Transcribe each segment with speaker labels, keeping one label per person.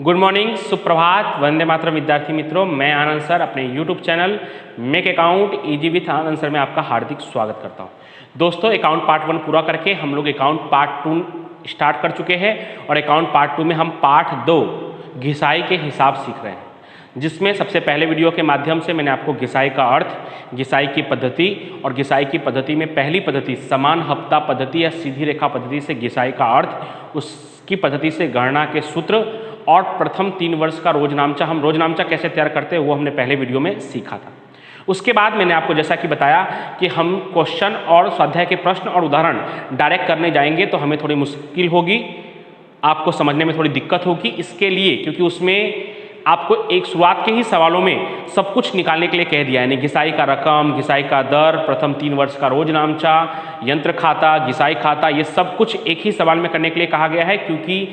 Speaker 1: Good morning, सुप्रभात, वंदे मातरम विद्यार्थी मित्रों। मैं आनंद सर अपने YouTube channel make account easy with Anand sir में आपका हार्दिक स्वागत करता हूं। दोस्तों, अकाउंट पार्ट 1 पूरा करके हम लोग अकाउंट पार्ट 2 स्टार्ट कर चुके हैं और अकाउंट पार्ट 2 में हम पार्ट 2 घिसाई के हिसाब सीख रहे हैं, जिसमें सबसे पहले वीडियो के माध्यम से मैंने आपको घिसाई का अर्थ, घिसाई की पद्धति और घिसाई की पद्धति में पहली पद्धति समान हफ्ता पद्धति या सीधी रेखा पद्धति से घिसाई का अर्थ, उसकी पद्धति से गणना के सूत्र और प्रथम 3 वर्ष का रोजनामचा, हम रोजनामचा कैसे तैयार करते हैं वो हमने पहले वीडियो में सीखा था। उसके बाद मैंने आपको जैसा कि बताया कि हम क्वेश्चन और स्वाध्याय के प्रश्न और उदाहरण डायरेक्ट करने जाएंगे तो हमें थोड़ी मुश्किल होगी, आपको समझने में थोड़ी दिक्कत होगी। इसके लिए क्योंकि उसमें आपको एक शुरुआत के ही सवालों में सब कुछ निकालने के लिए कह दिया है, यानी घिसाई का रकम, घिसाई का दर, प्रथम 3 वर्ष का रोजनामचा, यंत्र खाता, घिसाई खाता, ये सब कुछ एक ही सवाल में करने के लिए कहा गया है, क्योंकि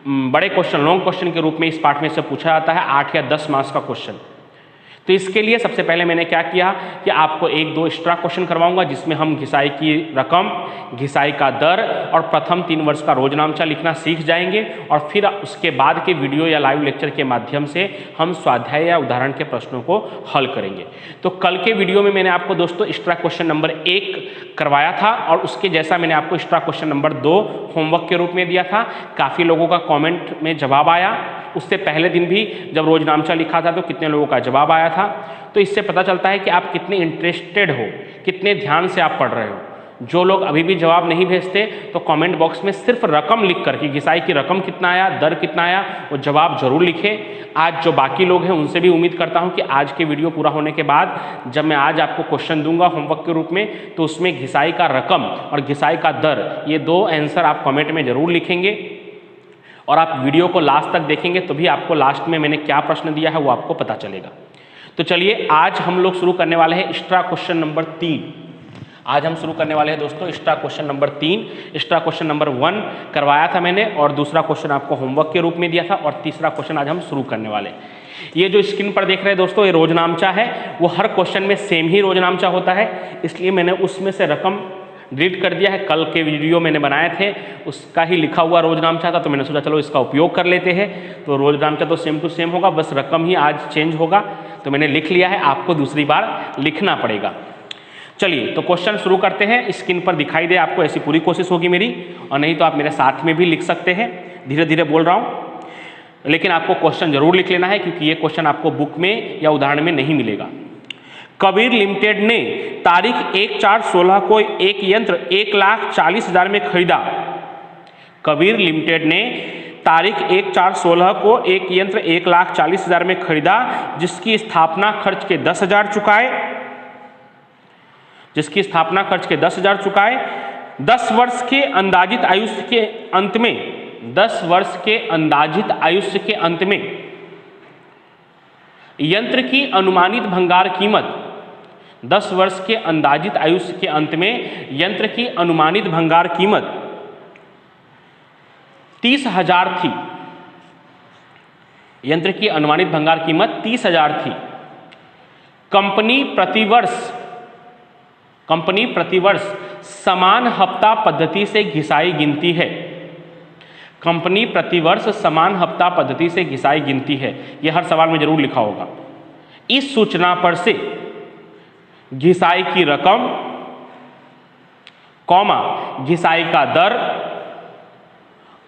Speaker 1: बड़े क्वेश्चन, लॉन्ग क्वेश्चन के रूप में इस पार्ट में से पूछा जाता है 8 या 10 मार्क्स का क्वेश्चन। तो इसके लिए सबसे पहले मैंने क्या किया कि आपको 1-2 एक्स्ट्रा क्वेश्चन करवाऊंगा, जिसमें हम घिसाई की रकम, घिसाई का दर और प्रथम 3 वर्ष का रोजनामचा लिखना सीख जाएंगे और फिर उसके बाद के वीडियो या लाइव लेक्चर के माध्यम से हम स्वाध्याय या उदाहरण के प्रश्नों को हल करेंगे। तो कल के वीडियो में मैंने आपको दोस्तों एक्स्ट्रा क्वेश्चन नंबर 1 करवाया था और उसके जैसा मैंने आपको एक्स्ट्रा क्वेश्चन नंबर 2 होमवर्क के रूप में दिया था। काफ़ी लोगों का कॉमेंट में जवाब आया, उससे पहले दिन भी जब रोजनामचा लिखा था तो कितने लोगों का जवाब आया था। तो इससे पता चलता है कि आप कितने इंटरेस्टेड हो, कितने ध्यान से आप पढ़ रहे हो। जो लोग अभी भी जवाब नहीं भेजते तो कमेंट बॉक्स में सिर्फ रकम लिख कर कि घिसाई की रकम कितना आया, दर कितना आया, वो जवाब जरूर लिखें। आज जो बाकी लोग हैं उनसे भी उम्मीद करता हूं कि आज के वीडियो पूरा होने के बाद जब मैं आज आपको क्वेश्चन दूंगा होमवर्क के रूप में, तो उसमें घिसाई का रकम और घिसाई का दर, ये 2 आंसर आप कमेंट में जरूर लिखेंगे और आप वीडियो को लास्ट तक देखेंगे तो भी आपको लास्ट में मैंने क्या प्रश्न दिया है वो आपको पता चलेगा। तो चलिए आज हम लोग शुरू करने वाले हैं एक्स्ट्रा क्वेश्चन नंबर 3। आज हम शुरू करने वाले हैं दोस्तों extra question number 3। Extra question number 1 करवाया था मैंने और दूसरा क्वेश्चन आपको होमवर्क के रूप में दिया था और तीसरा क्वेश्चन आज हम शुरू करने वाले हैं। ये जो स्क्रीन पर देख रहे हैं दोस्तों, ये रोजनामचा है, वो हर क्वेश्चन में सेम ही रोजनामचा होता है, इसलिए मैंने उसमें से रकम डिलीट कर दिया है। कल के वीडियो मैंने बनाए थे उसका ही लिखा हुआ रोजनामचा था, तो मैंने सोचा चलो इसका उपयोग कर लेते हैं। तो रोजनामचा तो सेम टू सेम होगा, बस रकम ही आज चेंज होगा, तो मैंने लिख लिया है, आपको दूसरी बार लिखना पड़ेगा। चलिए तो क्वेश्चन शुरू करते हैं। स्क्रीन पर दिखाई दे आपको, ऐसी पूरी कोशिश होगी मेरी, और नहीं तो आप मेरे साथ में भी लिख सकते हैं। धीरे धीरे बोल रहा हूँ, लेकिन आपको क्वेश्चन जरूर लिख लेना है, क्योंकि ये क्वेश्चन आपको बुक में या उदाहरण में नहीं मिलेगा। कबीर लिमिटेड ने तारीख 1/4/16 को एक यंत्र 1,40,000 में खरीदा। कबीर लिमिटेड ने तारीख 1/4/16 को एक यंत्र 1,40,000 में खरीदा, जिसकी स्थापना खर्च के 10,000 चुकाए, 10 वर्ष के अंदाजित आयुष्य के अंत में, 10 वर्ष के अंदाजित आयुष्य के अंत में यंत्र की अनुमानित भंगार कीमत, 10 वर्ष के अंदाजित आयुष्य के अंत में यंत्र की अनुमानित भंगार कीमत 30,000 थी। यंत्र की अनुमानित भंगार कीमत 30,000 थी। कंपनी प्रतिवर्ष समान हफ्ता पद्धति से घिसाई गिनती है। कंपनी प्रतिवर्ष समान हफ्ता पद्धति से घिसाई गिनती है, यह हर सवाल में जरूर लिखा होगा। इस सूचना पर से घिसाई की रकम, घिसाई का दर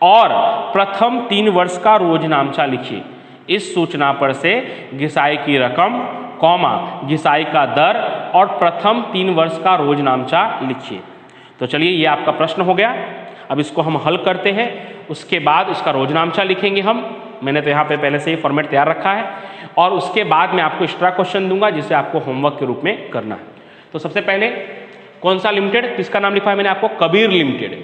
Speaker 1: और प्रथम 3 वर्ष का रोजनामचा लिखिए। इस सूचना पर से घिसाई की रकम, घिसाई का दर और प्रथम 3 वर्ष का रोजनामचा लिखिए। तो चलिए ये आपका प्रश्न हो गया। अब इसको हम हल करते हैं, उसके बाद इसका रोजनामचा लिखेंगे हम। मैंने तो यहाँ पे पहले से ही फॉर्मेट तैयार रखा है और उसके बाद मैं आपको एक्स्ट्रा क्वेश्चन दूंगा, जिसे आपको होमवर्क के रूप में करना है। तो सबसे पहले कौन सा लिमिटेड, किसका नाम लिखा है मैंने आपको, कबीर लिमिटेड।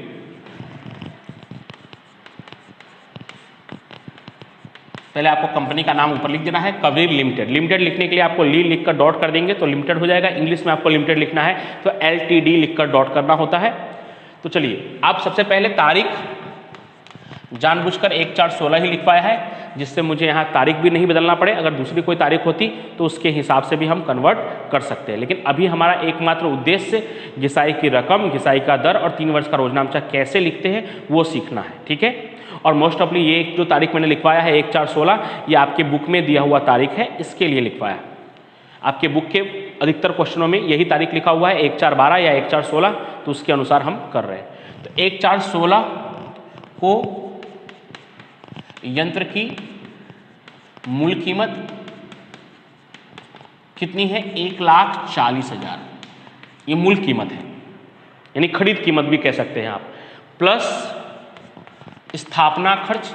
Speaker 1: पहले आपको कंपनी का नाम ऊपर लिख देना है, कबीर लिमिटेड। लिमिटेड लिखने के लिए आपको ली लिखकर डॉट कर देंगे तो लिमिटेड हो जाएगा। इंग्लिश में आपको लिमिटेड लिखना है तो LTD लिखकर डॉट करना होता है। तो चलिए आप सबसे पहले जानबूझकर 1416 ही लिखवाया है, जिससे मुझे यहाँ तारीख भी नहीं बदलना पड़े। अगर दूसरी कोई तारीख होती तो उसके हिसाब से भी हम कन्वर्ट कर सकते हैं, लेकिन अभी हमारा एकमात्र उद्देश्य घिसाई की रकम, घिसाई का दर और 3 वर्ष का रोजनामचा कैसे लिखते हैं वो सीखना है, ठीक है। और मोस्ट ऑफली ये जो तारीख मैंने लिखवाया है 1416, ये आपके बुक में दिया हुआ तारीख है, इसके लिए लिखवाया है। आपके बुक के अधिकतर क्वेश्चनों में यही तारीख लिखा हुआ है 1412 या 1416, तो उसके अनुसार हम कर रहे हैं। तो 1416 को यंत्र की मूल कीमत कितनी है? 1,40,000। ये मूल कीमत है, यानी खरीद कीमत भी कह सकते हैं आप, प्लस स्थापना खर्च।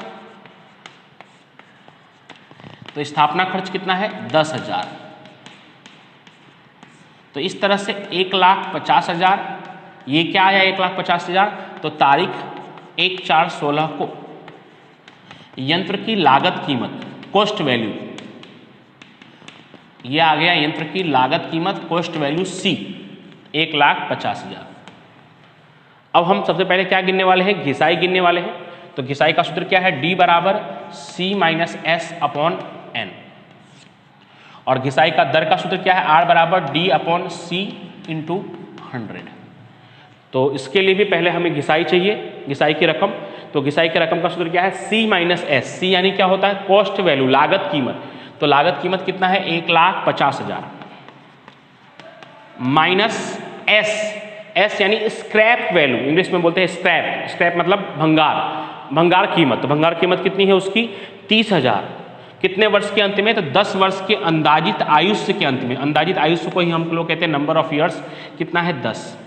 Speaker 1: तो स्थापना खर्च कितना है? 10,000। तो इस तरह से 1,50,000। ये क्या आया 1,50,000? तो तारीख 1416 को यंत्र की लागत कीमत, कॉस्ट वैल्यू, ये आ गया यंत्र की लागत कीमत, कॉस्ट वैल्यू C, 1,50,000। अब हम सबसे पहले क्या गिनने वाले हैं? घिसाई गिनने वाले हैं। तो घिसाई का सूत्र क्या है? D बराबर C minus S upon N। और घिसाई का दर का सूत्र क्या है? R बराबर D अपॉन C इंटू 100। तो इसके लिए भी पहले हमें घिसाई चाहिए, घिसाई की रकम। तो घिसाई की रकम का सूत्र क्या है? C minus S। C यानी क्या होता है? कॉस्ट वैल्यू, लागत कीमत। तो लागत कीमत कितना है? 1,50,000 माइनस S यानी स्क्रैप वैल्यू, इंग्लिश में बोलते हैं स्क्रैप। स्क्रैप मतलब भंगार, भंगार कीमत। तो भंगार कीमत कितनी है उसकी? 30,000। कितने वर्ष के अंत में? तो 10 वर्ष के अंदाजित आयुष्य के अंत में। अंदाजित आयुष्य को ही हम लोग कहते हैं नंबर ऑफ ईयर्स। कितना है? 10।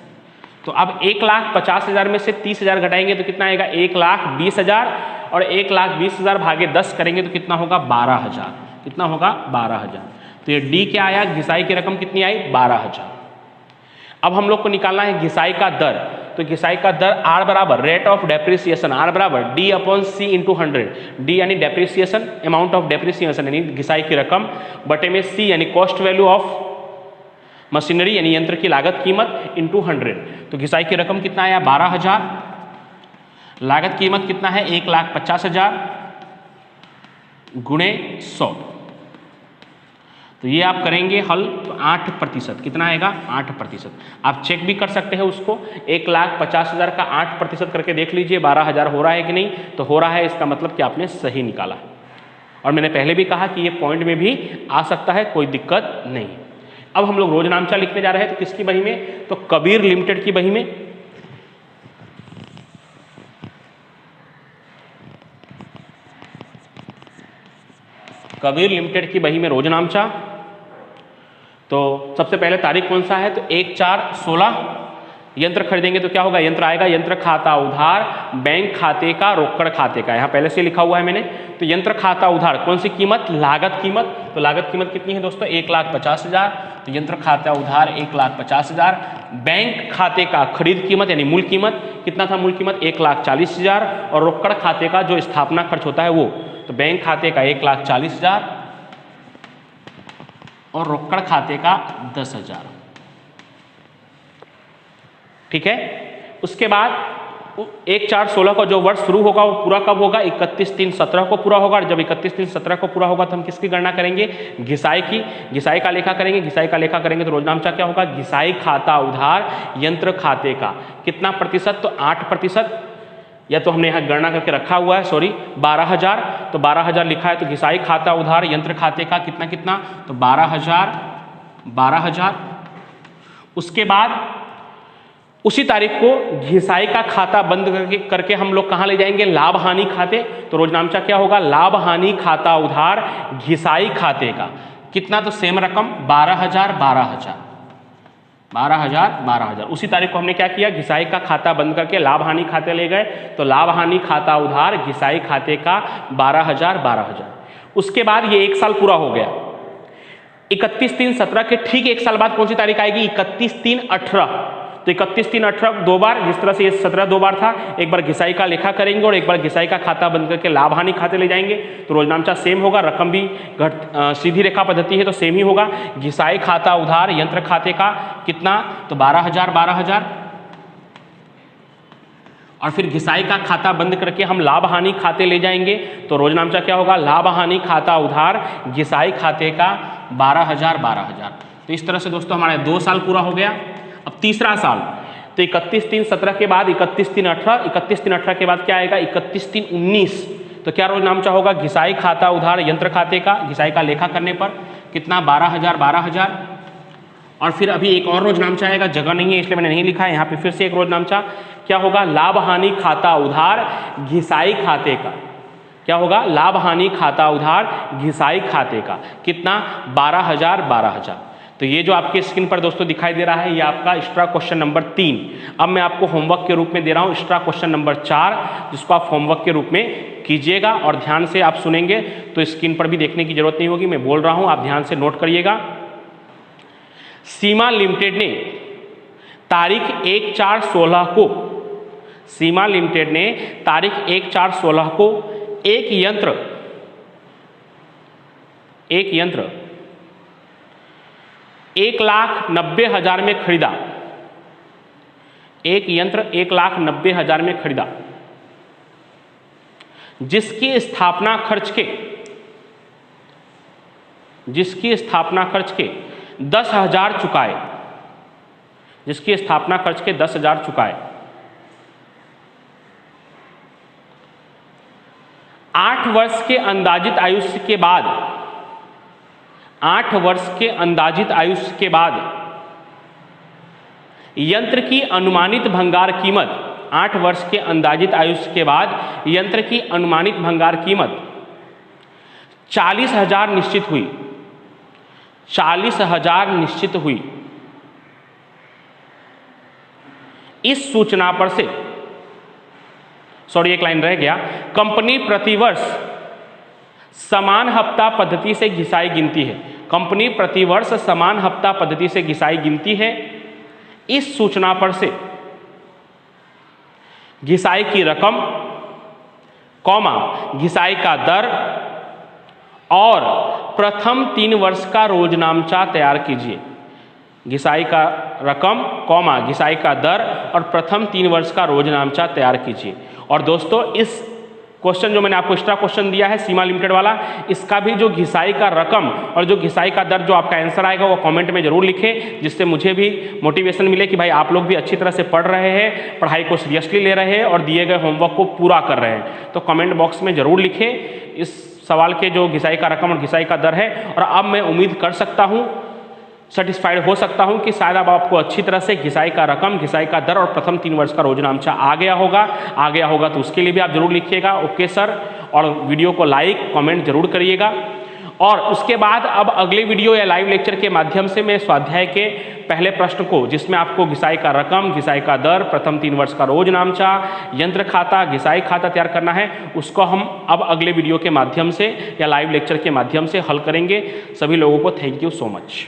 Speaker 1: तो अब 1,50,000 में से 30,000 घटाएंगे तो कितना आएगा? 1,20,000। और 1,20,000 भागे 10 करेंगे तो कितना होगा? 12,000। कितना होगा? 12,000। तो ये D क्या आया? घिसाई की रकम कितनी आई? 12,000। अब हम लोग को निकालना है घिसाई का दर। तो घिसाई का दर R बराबर रेट ऑफ डेप्रिसिएशन, R बराबर D upon C into 100। D यानी डेप्रिसिएशन, अमाउंट ऑफ डेप्रिसिएशन यानी घिसाई की रकम, बटे में C यानी कॉस्ट वैल्यू ऑफ मशीनरी यानी यंत्र की लागत कीमत इंटू 100। तो घिसाई की रकम कितना आया? 12,000। लागत कीमत कितना है? 1,50,000 गुणे 100। तो ये आप करेंगे हल तो 8%। कितना आएगा? 8%। आप चेक भी कर सकते हैं उसको। 1,50,000 का 8% करके देख लीजिए 12,000 हो रहा है कि नहीं। तो हो रहा है, इसका मतलब कि आपने सही निकाला। और मैंने पहले भी कहा कि ये पॉइंट में भी आ सकता है, कोई दिक्कत नहीं। अब हम लोग रोजनामचा लिखने जा रहे हैं। तो किसकी बही में? तो कबीर लिमिटेड की बही में। कबीर लिमिटेड की बही में रोजनामचा। तो सबसे पहले तारीख कौन सा है? तो 1/4/16। यंत्र खरीदेंगे तो क्या होगा? यंत्र आएगा यंत्र खाता उधार बैंक खाते का रोकड़ खाते का। यहाँ पहले से लिखा हुआ है मैंने। तो यंत्र खाता उधार कौन सी कीमत? लागत कीमत। तो लागत कीमत कितनी है दोस्तों? 1,50,000। तो यंत्र खाता उधार 1,50,000। बैंक खाते का खरीद कीमत यानी मूल कीमत कितना था? मूल कीमत 1,40,000। और रोकड़ खाते का जो स्थापना खर्च होता है वो, तो बैंक खाते का 1,40,000 और रोकड़ खाते का 10,000। ठीक है। उसके बाद 1/4/16 का जो वर्ष शुरू होगा वो पूरा कब होगा? 31/3/17 को पूरा होगा। और जब 31/3/17 को पूरा होगा तो हम किसकी गणना करेंगे? घिसाई की। घिसाई का लेखा करेंगे। घिसाई का लेखा करेंगे तो रोजनामचा क्या होगा? घिसाई खाता उधार यंत्र खाते का कितना प्रतिशत? तो 8%। या तो हमने यहाँ गणना करके रखा हुआ है, सॉरी 12,000। तो 12,000 लिखा है। तो घिसाई खाता उधार यंत्र खाते का कितना कितना? तो 12,000। उसके बाद उसी तारीख को घिसाई का खाता बंद करके हम लोग कहाँ ले जाएंगे? लाभ हानि खाते। तो रोजनामचा क्या होगा? लाभ हानि खाता उधार घिसाई खाते का कितना? तो सेम रकम 12,000 12,000। उसी तारीख को हमने क्या किया? घिसाई का खाता बंद करके लाभ हानि खाते ले गए। तो लाभ हानि खाता उधार घिसाई खाते का 12,000। उसके बाद ये 1 साल पूरा हो गया। 31/3/17 के ठीक 1 साल बाद कौन सी तारीख आएगी? 31/3/18। तो 31/3/18 दो बार, जिस तरह से ये 17 दो बार था, एक बार घिसाई का लेखा करेंगे और एक बार घिसाई का खाता बंद करके लाभ हानि खाते ले जाएंगे। तो रोजनामचा सेम होगा, रकम भी सीधी रेखा पद्धति है तो सेम ही होगा। घिसाई खाता उधार यंत्र खाते का कितना? तो 12,000। और फिर घिसाई का खाता बंद करके हम लाभ हानि खाते ले जाएंगे, तो रोज नामचा क्या होगा, लाभ हानि खाता उधार घिसाई खाते का 12,000। तो इस तरह से दोस्तों हमारे 2 साल पूरा हो गया। अब तीसरा साल, तो 31/3/17 के बाद 31/3/18, 31/3/18 के बाद क्या आएगा, 31/3/19। तो क्या रोज नामचा होगा, घिसाई खाता उधार यंत्र खाते का, घिसाई का लेखा करने पर कितना, 12,000। और फिर अभी एक और रोज नामचा आएगा, जगह नहीं है इसलिए मैंने नहीं लिखा है यहाँ पे, फिर से एक रोज नामचा क्या होगा, लाभ हानि खाता उधार घिसाई खाते का, क्या होगा, लाभ हानि खाता उधार घिसाई खाते का, कितना, 12,000। तो ये जो आपके स्क्रीन पर दोस्तों दिखाई दे रहा है, ये आपका एक्स्ट्रा क्वेश्चन नंबर 3। अब मैं आपको होमवर्क के रूप में दे रहा हूँ एक्स्ट्रा क्वेश्चन नंबर 4, जिसको आप होमवर्क के रूप में कीजिएगा और ध्यान से आप सुनेंगे तो स्क्रीन पर भी देखने की जरूरत नहीं होगी, मैं बोल रहा हूँ, आप ध्यान से नोट करिएगा। सीमा लिमिटेड ने तारीख 1/4/16 को, सीमा लिमिटेड ने तारीख 1/4/16 को एक यंत्र 1,90,000 में खरीदा, एक यंत्र 1,90,000 में खरीदा, जिसकी स्थापना खर्च के 10,000 चुकाए, जिसकी स्थापना खर्च के 10,000 चुकाए। 8 वर्ष के अंदाजित आयुष्य के बाद, 8 वर्ष के अंदाजित आयुष्य के बाद यंत्र की अनुमानित भंगार कीमत, 8 वर्ष के अंदाजित आयुष्य के बाद यंत्र की अनुमानित भंगार कीमत 40,000 निश्चित हुई, 40,000 निश्चित हुई। इस सूचना पर से, सॉरी एक लाइन रह गया, कंपनी प्रतिवर्ष समान हफ्ता पद्धति से घिसाई गिनती है, कंपनी प्रतिवर्ष समान हफ्ता पद्धति से घिसाई गिनती है। इस सूचना पर से घिसाई की रकम, कौमा घिसाई का दर और प्रथम 3 वर्ष का रोजनामचा तैयार कीजिए। घिसाई का रकम, कौमा घिसाई का दर और प्रथम 3 वर्ष का रोजनामचा तैयार कीजिए। और दोस्तों इस क्वेश्चन जो मैंने आपको एक्स्ट्रा क्वेश्चन दिया है सीमा लिमिटेड वाला, इसका भी जो घिसाई का रकम और जो घिसाई का दर जो आपका आंसर आएगा वो कमेंट में जरूर लिखें, जिससे मुझे भी मोटिवेशन मिले कि भाई आप लोग भी अच्छी तरह से पढ़ रहे हैं, पढ़ाई को सीरियसली ले रहे हैं और दिए गए होमवर्क को पूरा कर रहे हैं। तो कमेंट बॉक्स में जरूर लिखें इस सवाल के जो घिसाई का रकम और घिसाई का दर है। और अब मैं उम्मीद कर सकता हूँ, सेटिस्फाइड हो सकता हूं कि शायद अब आपको अच्छी तरह से घिसाई का रकम, घिसाई का दर और प्रथम 3 वर्ष का रोजनामचा आ गया होगा तो उसके लिए भी आप जरूर लिखिएगा ओके सर, और वीडियो को लाइक कमेंट जरूर करिएगा। और उसके बाद अब अगले वीडियो या लाइव लेक्चर के माध्यम से मैं स्वाध्याय के पहले प्रश्न को, जिसमें आपको घिसाई का रकम, घिसाई का दर, प्रथम 3 वर्ष का रोजनामचा, यंत्र खाता, घिसाई खाता तैयार करना है, उसको हम अब अगले वीडियो के माध्यम से या लाइव लेक्चर के माध्यम से हल करेंगे। सभी लोगों को थैंक यू सो मच।